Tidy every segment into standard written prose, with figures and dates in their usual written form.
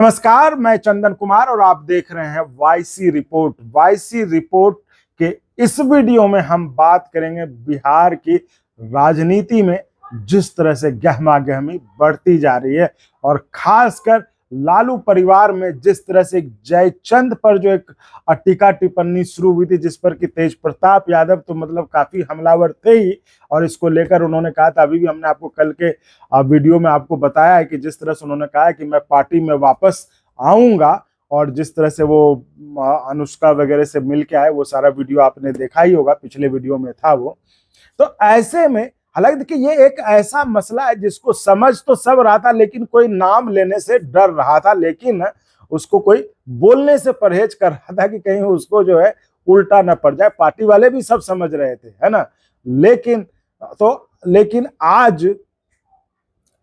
नमस्कार, मैं चंदन कुमार और आप देख रहे हैं वाईसी रिपोर्ट। वाईसी रिपोर्ट के इस वीडियो में हम बात करेंगे बिहार की राजनीति में जिस तरह से गहमा-गहमी बढ़ती जा रही है और खासकर लालू परिवार में जिस तरह से जयचंद पर जो एक टीका टिप्पणी शुरू हुई थी, जिस पर कि तेज प्रताप यादव तो मतलब काफी हमलावर थे ही। और इसको लेकर उन्होंने कहा था, अभी भी हमने आपको कल के वीडियो में आपको बताया है कि जिस तरह से उन्होंने कहा है कि मैं पार्टी में वापस आऊंगा और जिस तरह से वो अनुष्का वगैरह से मिल के आए, वो सारा वीडियो आपने देखा ही होगा, पिछले वीडियो में था वो। तो ऐसे में हालांकि देखिए ये एक ऐसा मसला है जिसको समझ तो सब रहा था, लेकिन कोई नाम लेने से डर रहा था, लेकिन उसको कोई बोलने से परहेज कर रहा था कि कहीं उसको जो है उल्टा न पड़ जाए। पार्टी वाले भी सब समझ रहे थे, है ना। लेकिन आज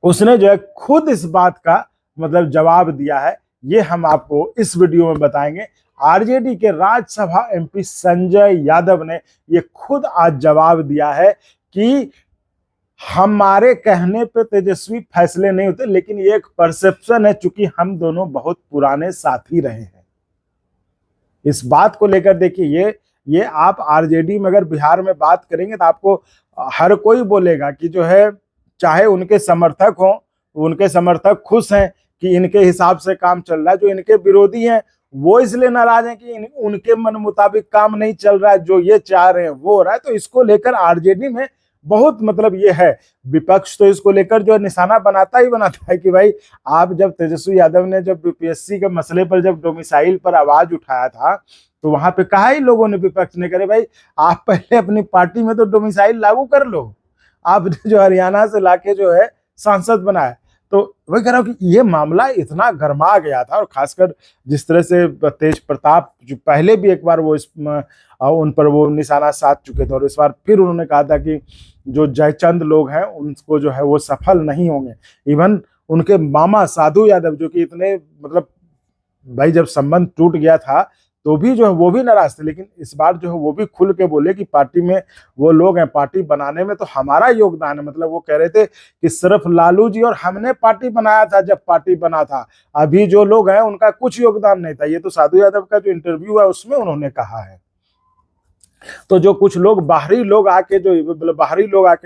उसने जो है खुद इस बात का मतलब जवाब दिया है। ये हम आपको इस वीडियो में बताएंगे। आरजेडी के राज्यसभा एमपी संजय यादव ने ये खुद आज जवाब दिया है कि हमारे कहने पे तेजस्वी फैसले नहीं होते, लेकिन ये एक परसेप्शन है, चूंकि हम दोनों बहुत पुराने साथी रहे हैं। इस बात को लेकर देखिए ये आप आरजेडी में अगर बिहार में बात करेंगे तो आपको हर कोई बोलेगा कि जो है, चाहे उनके समर्थक हों, उनके समर्थक खुश हैं कि इनके हिसाब से काम चल रहा है, जो इनके विरोधी हैं वो इसलिए नाराज हैं कि उनके मन मुताबिक काम नहीं चल रहा है, जो ये चाह रहे हैं वो हो रहा है। तो इसको लेकर आरजेडी में बहुत मतलब ये है, विपक्ष तो इसको लेकर जो निशाना बनाता ही बनाता है कि भाई आप जब तेजस्वी यादव ने जब बीपीएससी के मसले पर जब डोमिसाइल पर आवाज उठाया था तो वहां पे कहा ही लोगों ने, विपक्ष ने, करे भाई आप पहले अपनी पार्टी में तो डोमिसाइल लागू कर लो, आप जो हरियाणा से लाके जो है सांसद बनाए। तो वही कह रहा हूँ कि ये मामला इतना गर्मा गया था, और खासकर जिस तरह से तेज प्रताप जो पहले भी एक बार वो उन पर वो निशाना साध चुके थे, और इस बार फिर उन्होंने कहा था कि जो जयचंद लोग हैं उनको जो है वो सफल नहीं होंगे। इवन उनके मामा साधु यादव जो कि इतने मतलब भाई जब संबंध टूट गया था तो भी जो है वो भी नाराज थे, लेकिन इस बार जो है वो भी खुल के बोले कि पार्टी में वो लोग हैं, पार्टी बनाने में तो हमारा योगदान है। मतलब वो कह रहे थे कि सिर्फ लालू जी और हमने पार्टी बनाया था, जब पार्टी बना था, अभी जो लोग हैं उनका कुछ योगदान नहीं था। ये तो साधु यादव का जो इंटरव्यू है उसमें उन्होंने कहा है। तो जो कुछ लोग बाहरी लोग आके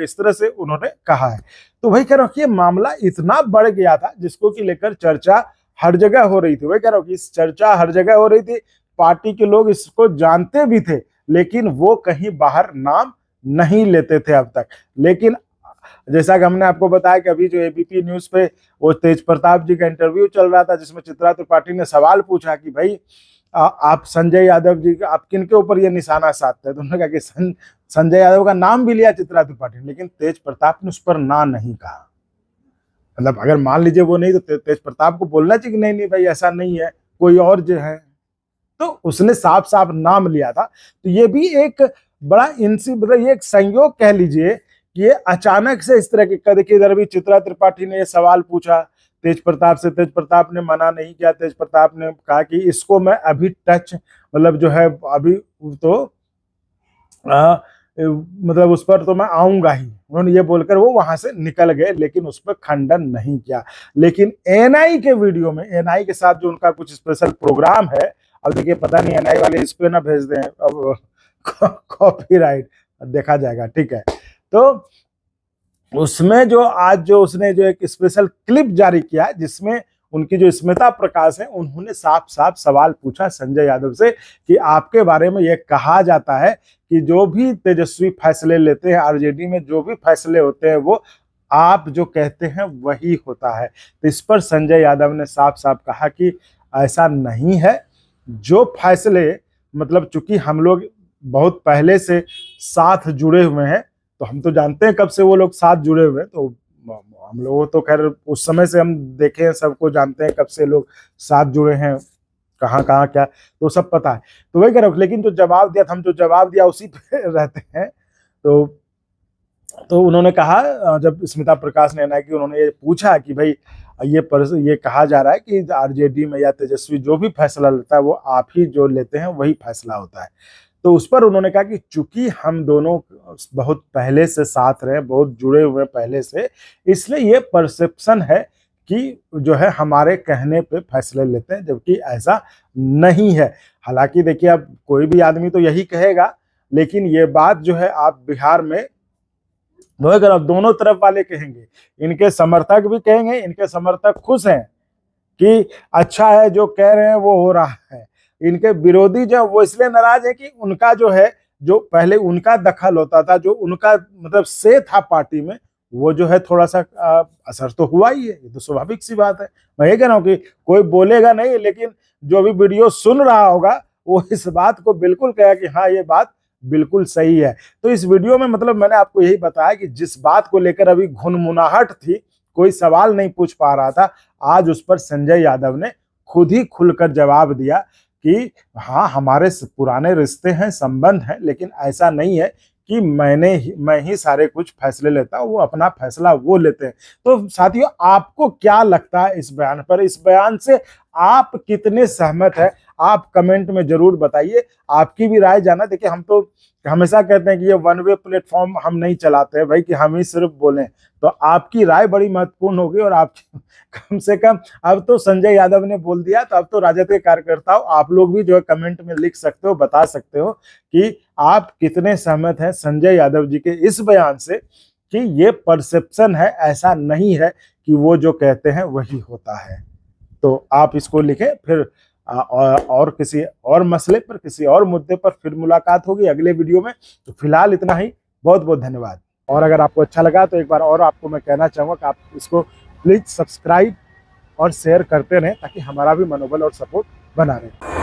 इस तरह से उन्होंने कहा है। तो वही कह रहा हूँ कि ये मामला इतना बढ़ गया था जिसको कि लेकर चर्चा हर जगह हो रही थी। वही कह रहा हूँ कि इस चर्चा हर जगह हो रही थी, पार्टी के लोग इसको जानते भी थे, लेकिन वो कहीं बाहर नाम नहीं लेते थे अब तक। लेकिन जैसा कि हमने आपको बताया कि अभी जो एबीपी न्यूज पे वो तेज प्रताप जी का इंटरव्यू चल रहा था, जिसमें चित्रा त्रिपाठी ने सवाल पूछा कि भाई आप संजय यादव जी का आप किनके ऊपर ये निशाना साधते हैं। तो उन्होंने कहा कि संजय यादव का नाम भी लिया चित्रा त्रिपाठी ने, लेकिन तेज प्रताप ने उस पर ना नहीं कहा। मतलब अगर मान लीजिए वो नहीं तो तेज प्रताप को बोलना चाहिए कि नहीं भाई ऐसा नहीं है, कोई और जो है। तो उसने साफ साफ नाम लिया था। तो ये भी एक बड़ा मतलब ये एक संयोग कह लीजिए कि ये अचानक से इस तरह के, देखिए इधर भी चित्रा त्रिपाठी ने ये सवाल पूछा तेज प्रताप से, तेज प्रताप ने मना नहीं किया। तेज प्रताप ने कहा कि इसको मैं अभी टच मतलब जो है अभी तो मतलब उस पर तो मैं आऊंगा ही, उन्होंने ये बोलकर वो वहां से निकल गए, लेकिन उस पर खंडन नहीं किया। लेकिन एनआई के वीडियो में, एनआई के साथ जो उनका कुछ स्पेशल प्रोग्राम है, अब देखिए पता नहीं एनआई वाले इस पे ना भेज दें, अब कॉपीराइट देखा जाएगा, ठीक है। तो उसमें जो आज जो उसने जो एक स्पेशल क्लिप जारी किया है, जिसमें उनकी जो स्मिता प्रकाश है, उन्होंने साफ साफ सवाल पूछा संजय यादव से कि आपके बारे में यह कहा जाता है कि जो भी तेजस्वी फैसले लेते हैं, आरजेडी में जो भी फैसले होते हैं वो आप जो कहते हैं वही होता है। तो इस पर संजय यादव ने साफ साफ कहा कि ऐसा नहीं है, जो फैसले मतलब चूंकि हम लोग बहुत पहले से साथ जुड़े हुए हैं, तो हम तो जानते हैं कब से वो लोग साथ जुड़े हुए हैं। तो हम लोग तो खैर उस समय से हम देखे हैं, सबको जानते हैं कब से लोग साथ जुड़े हैं, कहाँ कहाँ क्या, तो सब पता है। तो वही कह रहा हूँ, लेकिन जो जवाब दिया, हम जो जवाब दिया उसी पे रहते हैं। तो उन्होंने कहा, जब स्मिता प्रकाश ने एनआई की उन्होंने ये पूछा कि भाई ये कहा जा रहा है कि आरजेडी में या तेजस्वी जो भी फैसला लेता है वो आप ही जो लेते हैं वही फैसला होता है। तो उस पर उन्होंने कहा कि चूंकि हम दोनों बहुत पहले से साथ रहे, बहुत जुड़े हुए पहले से, इसलिए ये परसेप्शन है कि जो है हमारे कहने पे फैसले लेते हैं, जबकि ऐसा नहीं है। हालांकि देखिए, अब कोई भी आदमी तो यही कहेगा, लेकिन ये बात जो है आप बिहार में दोनों तरफ वाले कहेंगे। इनके समर्थक भी कहेंगे, इनके समर्थक खुश हैं कि अच्छा है जो कह रहे हैं वो हो रहा है। इनके विरोधी जो वो इसलिए नाराज है कि उनका जो है, जो पहले उनका दखल होता था, जो उनका मतलब से था पार्टी में, वो जो है थोड़ा सा असर तो हुआ ही है। ये तो स्वाभाविक सी बात है। मैं ये कह रहा हूँ कि कोई बोलेगा नहीं, लेकिन जो भी वीडियो सुन रहा होगा वो इस बात को बिल्कुल कहेगा कि हाँ, ये बात बिल्कुल सही है। तो इस वीडियो में मतलब मैंने आपको यही बताया कि जिस बात को लेकर अभी घुनमुनाहट थी, कोई सवाल नहीं पूछ पा रहा था, आज उस पर संजय यादव ने खुद ही खुलकर जवाब दिया कि हाँ, हमारे पुराने रिश्ते हैं, संबंध हैं, लेकिन ऐसा नहीं है कि मैं ही सारे कुछ फैसले लेता हूं, वो अपना फैसला वो लेते हैं। तो साथियों, आपको क्या लगता है इस बयान पर? इस बयान से आप कितने सहमत हैं? आप कमेंट में जरूर बताइए, आपकी भी राय जाना। देखिए, हम तो हमेशा कहते हैं कि ये वन वे प्लेटफॉर्म हम नहीं चलाते हैं भाई कि हम ही सिर्फ बोलें। तो आपकी राय बड़ी महत्वपूर्ण होगी, और आप कम से कम, अब तो संजय यादव ने बोल दिया, तो अब तो राजद के कार्यकर्ताओं आप लोग भी जो है कमेंट में लिख सकते हो, बता सकते हो कि आप कितने सहमत हैं संजय यादव जी के इस बयान से कि ये परसेप्शन है, ऐसा नहीं है कि वो जो कहते हैं वही होता है। तो आप इसको लिखें। फिर और किसी और मसले पर, किसी और मुद्दे पर फिर मुलाकात होगी अगले वीडियो में। तो फिलहाल इतना ही। बहुत बहुत धन्यवाद। और अगर आपको अच्छा लगा तो एक बार और आपको मैं कहना चाहूँगा कि आप इसको प्लीज सब्सक्राइब और शेयर करते रहें, ताकि हमारा भी मनोबल और सपोर्ट बना रहे।